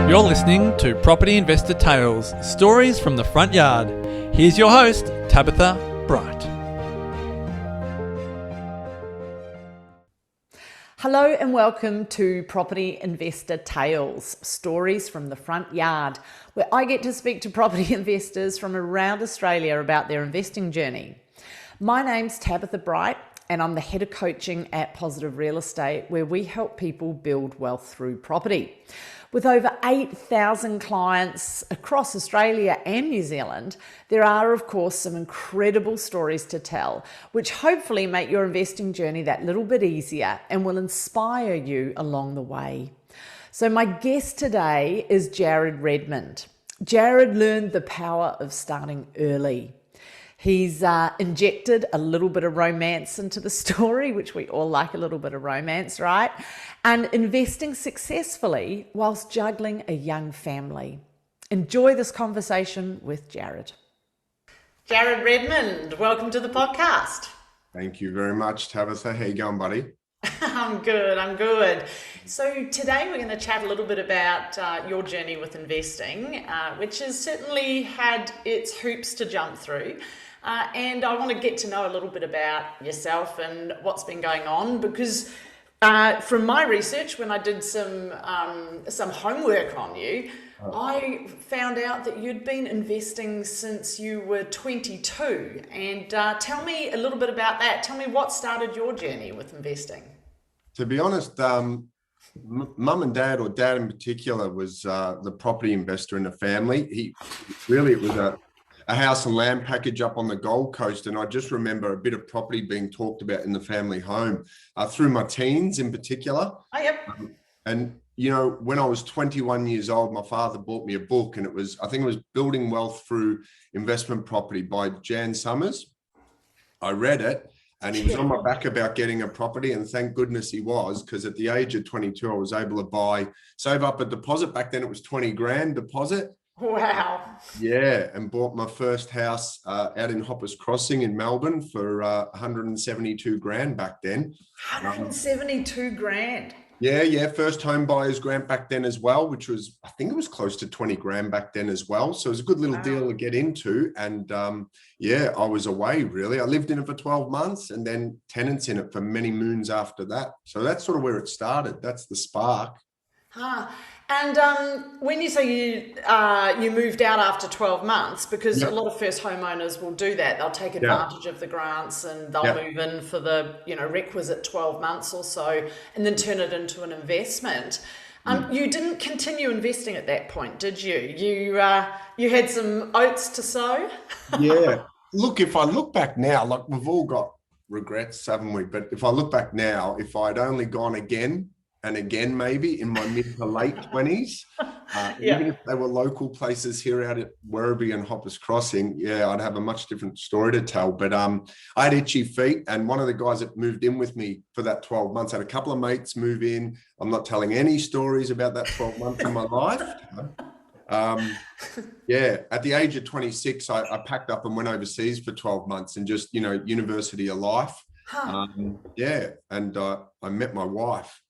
You're listening to Property Investor Tales, stories from the front yard. Here's your host, Tabitha Bright. Hello and welcome to Property Investor Tales, stories from the front yard, where I get to speak to property investors from around Australia about their investing journey. My name's Tabitha Bright, and I'm the head of coaching at Positive Real Estate, where we help people build wealth through property. With over 8,000 clients across Australia and New Zealand, there are, of course, some incredible stories to tell, which hopefully make your investing journey that little bit easier and will inspire you along the way. So my guest today is Jared Redmond. Jared learned the power of starting early. He's injected a little bit of romance into the story, which we all like a little bit of romance, right? And investing successfully whilst juggling a young family. Enjoy this conversation with Jared. Jared Redmond, welcome to the podcast. Thank you very much, Tabitha. How you going, buddy? I'm good. So today we're going to chat a little bit about your journey with investing, which has certainly had its hoops to jump through. And I want to get to know a little bit about yourself and what's been going on, because from my research, when I did some homework on you, I found out that you'd been investing since you were 22. And tell me a little bit about that. Tell me what started your journey with investing. To be honest, mum and dad, or dad in particular, was the property investor in the family. It was a house and land package up on the Gold Coast. And I just remember a bit of property being talked about in the family home through my teens in particular. Oh, yep. And, you know, when I was 21 years old, my father bought me a book, and I think it was Building Wealth Through Investment Property by Jan Summers. I read it, and he was on my back about getting a property, and thank goodness he was, because at the age of 22, I was able to save up a deposit. Back then it was 20 grand deposit. Wow. Yeah, and bought my first house out in Hoppers Crossing in Melbourne for 172 grand back then. 172 grand. Yeah. First home buyer's grant back then as well, which was, I think it was close to 20 grand back then as well. So it was a good little deal to get into. And I was away really. I lived in it for 12 months and then tenants in it for many moons after that. So that's sort of where it started. That's the spark. And when you say you moved out after 12 months, because a lot of first homeowners will do that, they'll take advantage of the grants and they'll move in for the requisite 12 months or so and then turn it into an investment. You didn't continue investing at that point, did you? You had some oats to sow? Yeah. Look, if I look back now, like we've all got regrets, haven't we? But if I look back now, if I'd only gone again and again, maybe in my mid to late 20s, even if they were local places here out at Werribee and Hoppers Crossing, I'd have a much different story to tell. But I had itchy feet, and one of the guys that moved in with me for that 12 months, I had a couple of mates move in. I'm not telling any stories about that 12 months in my life. At the age of 26, I packed up and went overseas for 12 months and just, university of life. And I met my wife.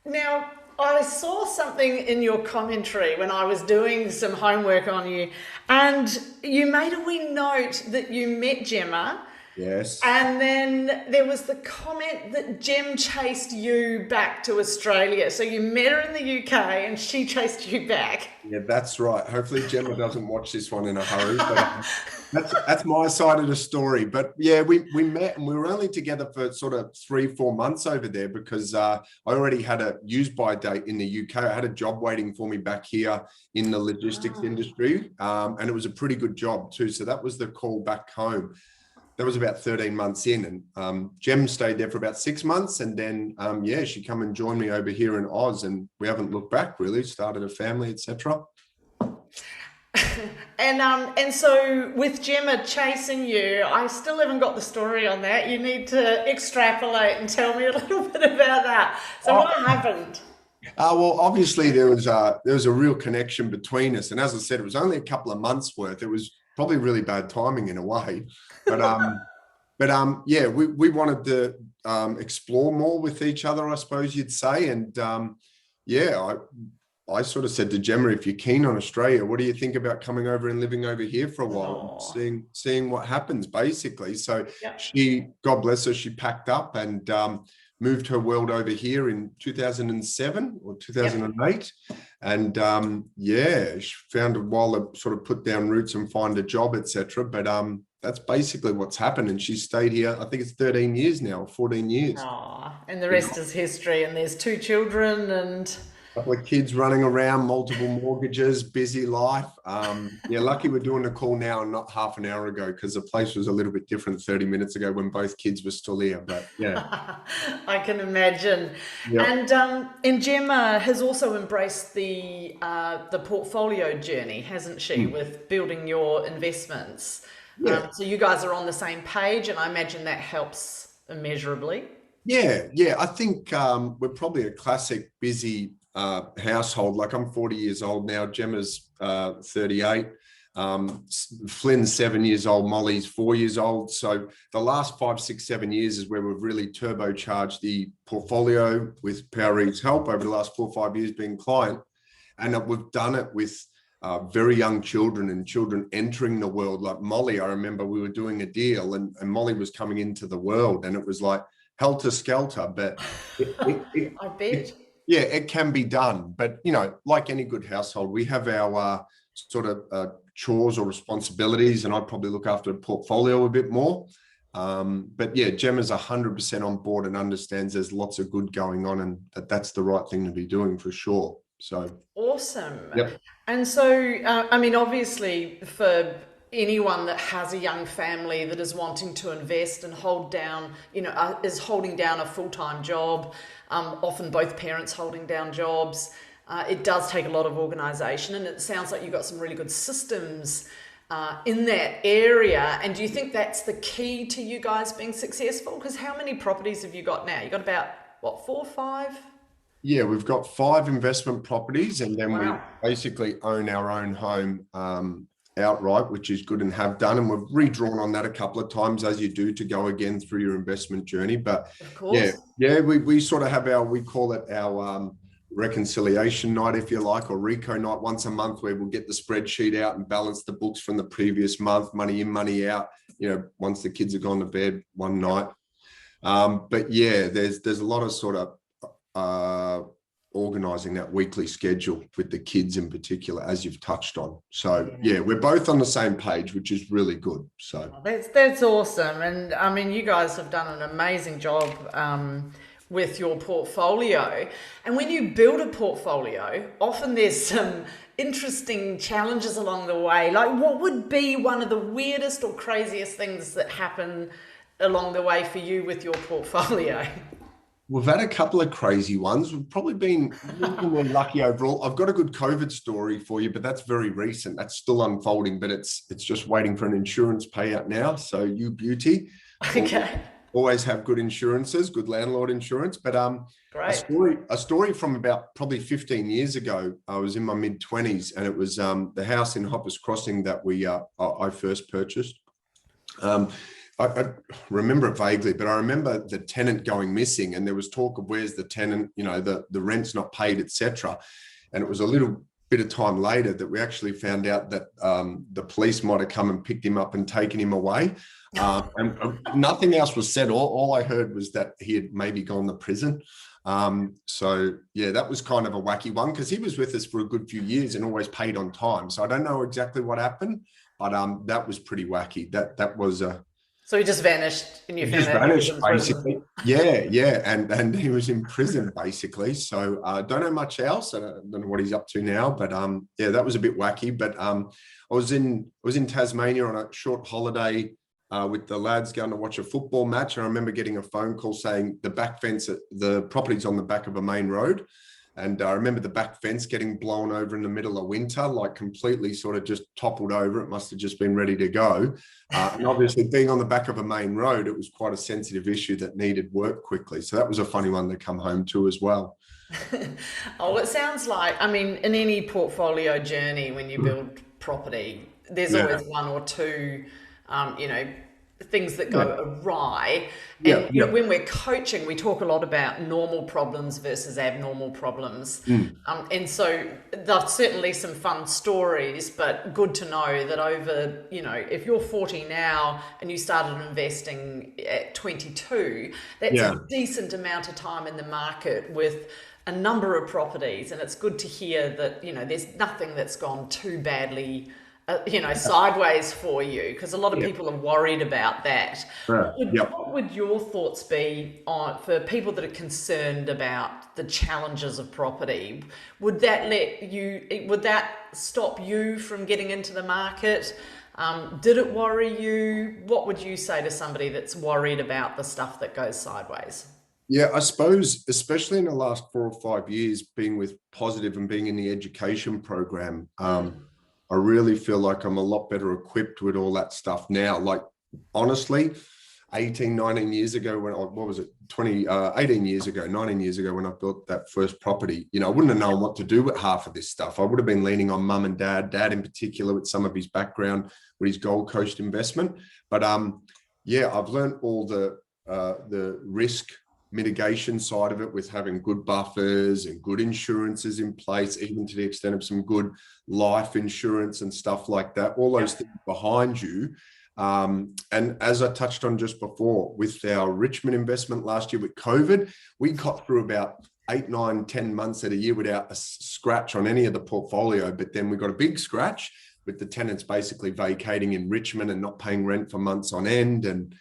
Now, I saw something in your commentary when I was doing some homework on you, and you made a wee note that you met Gemma. Yes. And then there was the comment that Gem chased you back to Australia. So you met her in the UK and she chased you back. Yeah, that's right. Hopefully Gemma doesn't watch this one in a hurry. But that's my side of the story. But yeah, we met, and we were only together for sort of 3-4 months over there because I already had a use by date in the UK. I had a job waiting for me back here in the logistics industry. And it was a pretty good job too. So that was the call back home. That was about 13 months in, and Gem stayed there for about 6 months, and then she come and joined me over here in Oz, and we haven't looked back really. Started a family, etc. And so with Gemma chasing you, I still haven't got the story on that. You need to extrapolate and tell me a little bit about that. So what happened? Well, obviously there was a real connection between us, and as I said, it was only a couple of months worth. It was probably really bad timing in a way, but we wanted to explore more with each other, I suppose you'd say, and I sort of said to Gemma, if you're keen on Australia, what do you think about coming over and living over here for a while and Oh, seeing what happens, basically? So yep. she, God bless her, she packed up and moved her world over here in 2007 or 2008. And yeah, she found a while to sort of put down roots and find a job, etc. But that's basically what's happened. And she's stayed here, I think it's 13 years now, 14 years. Oh, and the rest is history. And there's 2 children and Couple of kids running around, multiple mortgages, busy life. Yeah, lucky we're doing the call now and not half an hour ago, because the place was a little bit different 30 minutes ago when both kids were still here. But yeah, I can imagine. yeah. And Gemma has also embraced the portfolio journey, hasn't she, with building your investments? Yeah. So you guys are on the same page, and I imagine that helps immeasurably. Yeah, I think we're probably a classic busy household. Like, I'm 40 years old now. Gemma's 38. Flynn's 7 years old. Molly's 4 years old. So the last 5, 6, 7 years is where we've really turbocharged the portfolio with Powerede's help over the last 4 or 5 years being client. And we've done it with very young children and children entering the world. Like Molly, I remember we were doing a deal and Molly was coming into the world, and it was like helter skelter, but I bet. yeah, it can be done. But, like any good household, we have our sort of chores or responsibilities, and I'd probably look after the portfolio a bit more. But yeah, Gemma's 100% on board and understands there's lots of good going on, and that's the right thing to be doing for sure. So Awesome. yep. And so, I mean, obviously, for anyone that has a young family that is wanting to invest and hold down, is holding down a full-time job, often both parents holding down jobs, it does take a lot of organisation, and it sounds like you've got some really good systems in that area. And do you think that's the key to you guys being successful? Because how many properties have you got now? You got about, what, 4 or 5? Yeah, we've got 5 investment properties, and then Wow. we basically own our own home outright, which is good and have done. And we've redrawn on that a couple of times, as you do, to go again through your investment journey. But Of course. we sort of have we call it our reconciliation night, if you like, or RECO night, once a month, where we'll get the spreadsheet out and balance the books from the previous month, money in, money out, once the kids have gone to bed one night. But yeah, there's a lot of sort of organizing that weekly schedule with the kids in particular, as you've touched on. So yeah, we're both on the same page, which is really good. So That's awesome. And I mean, you guys have done an amazing job with your portfolio. And when you build a portfolio, often there's some interesting challenges along the way. Like, what would be one of the weirdest or craziest things that happen along the way for you with your portfolio? we've had a couple of crazy ones. We've probably been lucky overall. I've got a good COVID story for you, but that's very recent. That's still unfolding, but it's just waiting for an insurance payout now. So you beauty. Okay. Always have good insurances, good landlord insurance. But Great. a story from about probably 15 years ago. I was in my mid-20s, and it was the house in Hoppers Crossing that I first purchased. I remember it vaguely, but I remember the tenant going missing, and there was talk of where's the tenant, the rent's not paid, etc. And it was a little bit of time later that we actually found out that the police might have come and picked him up and taken him away. And nothing else was said. All I heard was that he had maybe gone to prison. So yeah, that was kind of a wacky one, because he was with us for a good few years and always paid on time. So I don't know exactly what happened, but that was pretty wacky. That was So he just vanished and you found just out he was vanished, in prison. basically. Yeah, and he was in prison, basically. So I don't know much else. I don't know what he's up to now, but yeah, that was a bit wacky. But I was in Tasmania on a short holiday with the lads, going to watch a football match. And I remember getting a phone call saying the back fence, the property's on the back of a main road. And I remember the back fence getting blown over in the middle of winter, like completely sort of just toppled over. It must have just been ready to go. And obviously being on the back of a main road, it was quite a sensitive issue that needed work quickly. So that was a funny one to come home to as well. Oh, it sounds like, I mean, in any portfolio journey, when you build property, there's always one or two, things that go awry. Yeah, And when we're coaching, we talk a lot about normal problems versus abnormal problems. And so there's certainly some fun stories, but good to know that over, if you're 40 now and you started investing at 22, that's a decent amount of time in the market with a number of properties. And it's good to hear that, there's nothing that's gone too badly sideways for you, because a lot of people are worried about that. What would your thoughts be for people that are concerned about the challenges of property? Would that stop you from getting into the market? Did it worry you? What would you say to somebody that's worried about the stuff that goes sideways? Yeah, I suppose, especially in the last 4 or 5 years, being with Positive and being in the education program, I really feel like I'm a lot better equipped with all that stuff now. Like, honestly, 18, 19 years ago, 18 years ago, 19 years ago, when I built that first property, I wouldn't have known what to do with half of this stuff. I would have been leaning on mum and dad in particular, with some of his background with his Gold Coast investment. But I've learned all the risk mitigation side of it, with having good buffers and good insurances in place, even to the extent of some good life insurance and stuff like that, all those things behind you. And as I touched on just before, with our Richmond investment last year with COVID, we got through about 8, 9, 10 months of a year without a scratch on any of the portfolio. But then we got a big scratch with the tenants basically vacating in Richmond and not paying rent for months on end. And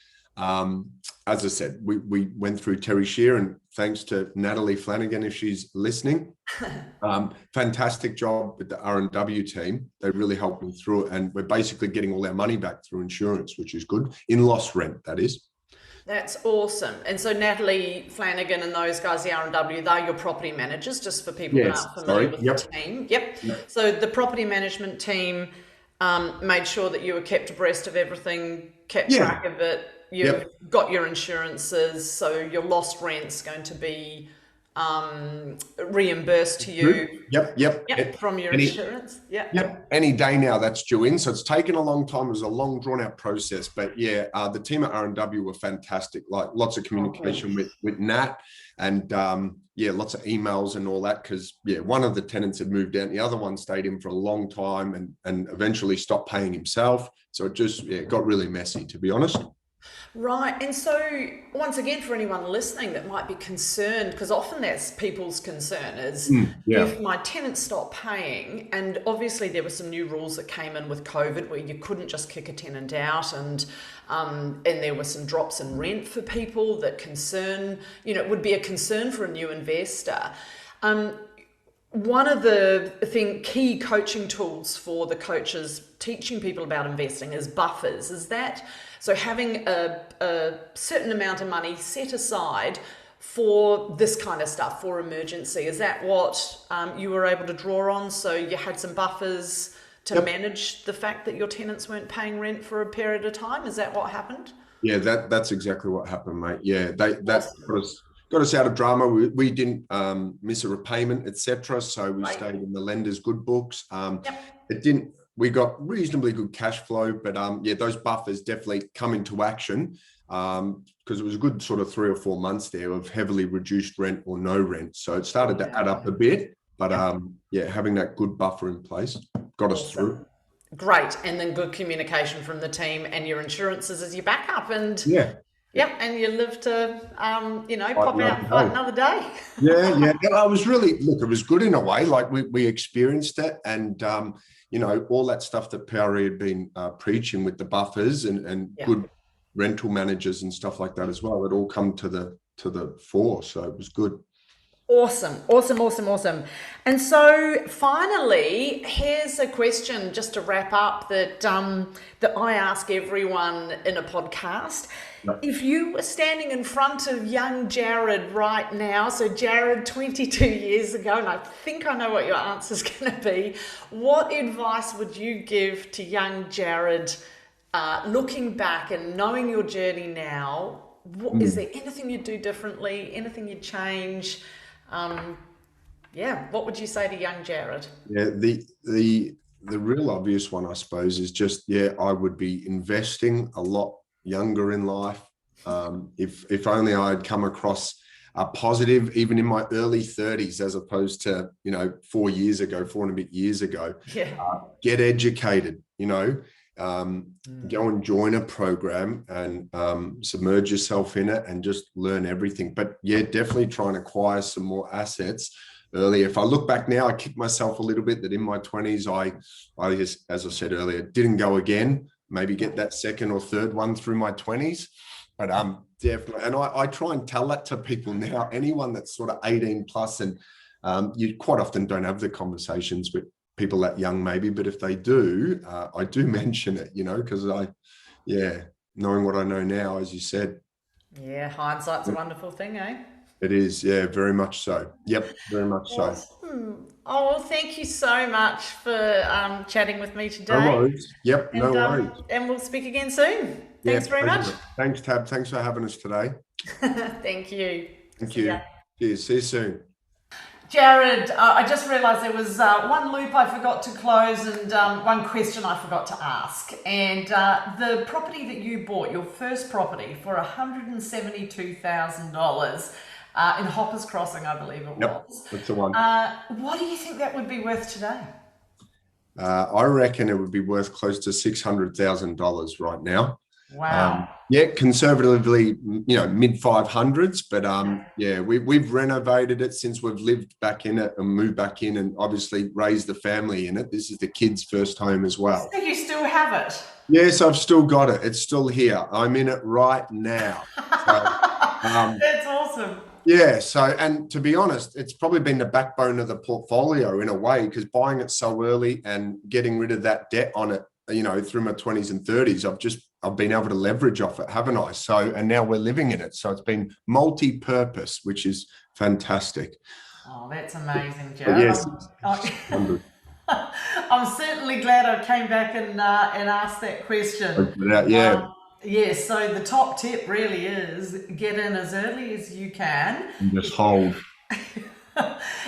as I said, we went through Terry Shear, and thanks to Natalie Flanagan, if she's listening, fantastic job with the R&W team. They really helped me through it, and we're basically getting all our money back through insurance, which is good. In lost rent, that is. That's awesome. And so Natalie Flanagan and those guys, the R&W, they're your property managers, just for people that aren't familiar with the team. So the property management team made sure that you were kept abreast of everything, kept track of it. You've got your insurances, so your lost rent's going to be reimbursed to you. From your insurance. Any day now that's due in. So it's taken a long time. It was a long, drawn out process. But the team at R&W were fantastic. Like, lots of communication with Nat, and lots of emails and all that, because one of the tenants had moved out, and the other one stayed in for a long time and eventually stopped paying himself. So it just got really messy, to be honest. Right. And so, once again, for anyone listening that might be concerned, because often that's people's concern, is if my tenants stop paying, and obviously there were some new rules that came in with COVID where you couldn't just kick a tenant out, and there were some drops in rent for people that would be a concern for a new investor. One of the key coaching tools for the coaches teaching people about investing is buffers. Is that so? Having a certain amount of money set aside for this kind of stuff, for emergency. Is that what you were able to draw on? So you had some buffers to manage the fact that your tenants weren't paying rent for a period of time. Is that what happened? Yeah, that's exactly what happened, mate. Yeah, that got us out of drama. We didn't miss a repayment, etc. So we stayed in the lender's good books. It didn't. We got reasonably good cash flow, but those buffers definitely come into action, because it was a good sort of 3 or 4 months there of heavily reduced rent or no rent. So it started to add up a bit, but having that good buffer in place got us through. Great. And then good communication from the team and your insurances as your backup, and and you live to, pop out and fight another day. I was really, it was good in a way. Like, we experienced it, and, all that stuff that PRE had been preaching with the buffers and good rental managers and stuff like that as well. It all come to the fore. So it was good. Awesome. And so finally, here's a question just to wrap up that I ask everyone in a podcast. If you were standing in front of young Jared right now, so Jared 22 years ago, and I think I know what your answer is going to be, what advice would you give to young Jared looking back and knowing your journey now? Is there anything you'd do differently, anything you'd change? What would you say to young Jared? The real obvious one, I suppose, is just I would be investing a lot younger in life. If only I had come across a positive, even in my early 30s, as opposed to 4 years ago, 4.5 years ago. Yeah. Get educated. Go and join a program and submerge yourself in it and just learn everything. But yeah, definitely try and acquire some more assets early. If I look back now, I kick myself a little bit that in my 20s, I just, as I said earlier, didn't go again, maybe get that second or third one through my 20s. But definitely, and I try and tell that to people now, anyone that's sort of 18 plus, and you quite often don't have the conversations with people that young maybe, but if they do, I do mention it, because knowing what I know now, as you said. Yeah, hindsight's a wonderful thing, eh? It is, yeah, very much so. Yep, very much so. Oh, well, thank you so much for chatting with me today. No worries. Yep, no worries. And we'll speak again soon. Thanks very much. Thanks, Tab. Thanks for having us today. Thank you. Thank you. Cheers. See you soon. Jared, I just realised there was one loop I forgot to close and one question I forgot to ask. And the property that you bought, your first property, for $172,000 in Hoppers Crossing, I believe it was. That's the one. What do you think that would be worth today? I reckon it would be worth close to $600,000 right now. Wow. Conservatively, mid 500s, but we've renovated it since we've lived back in it and moved back in, and obviously raised the family in it. This is the kids' first home as well. So you still have it? Yes, I've still got it. It's still here. I'm in it right now. So, that's awesome. Yeah. So, and to be honest, it's probably been the backbone of the portfolio in a way, because buying it so early and getting rid of that debt on it, through my 20s and 30s, I've been able to leverage off it, haven't I? So, and now we're living in it. So it's been multi-purpose, which is fantastic. Oh, that's amazing, Joe. Yes. I'm certainly glad I came back and asked that question. Yes, so the top tip really is get in as early as you can. And just hold.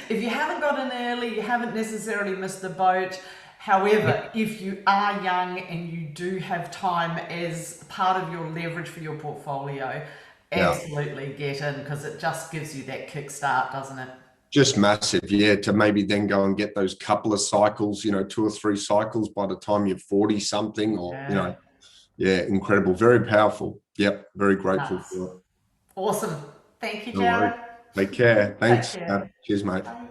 If you haven't got in early, you haven't necessarily missed the boat. However, if you are young and you do have time as part of your leverage for your portfolio, absolutely get in, because it just gives you that kickstart, doesn't it? Just massive, yeah, to maybe then go and get those couple of cycles, 2 or 3 cycles by the time you're 40 something, or, incredible, very powerful. Yep, very grateful for it. Awesome. Thank you, Jared. Take care. Thanks. Cheers, mate. Bye.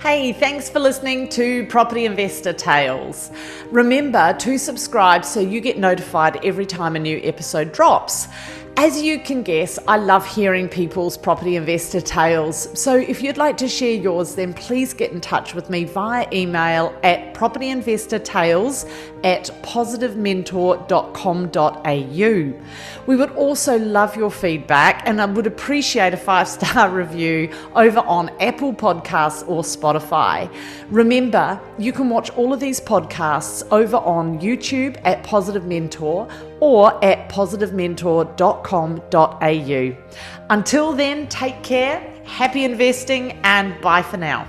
Hey, thanks for listening to Property Investor Tales. Remember to subscribe so you get notified every time a new episode drops. As you can guess, I love hearing people's property investor tales. So if you'd like to share yours, then please get in touch with me via email at propertyinvestortales@positivementor.com.au. We would also love your feedback, and I would appreciate a 5-star review over on Apple Podcasts or Spotify. Remember, you can watch all of these podcasts over on YouTube at Positive Mentor or at positivementor.com.au. Until then, take care, happy investing, and bye for now.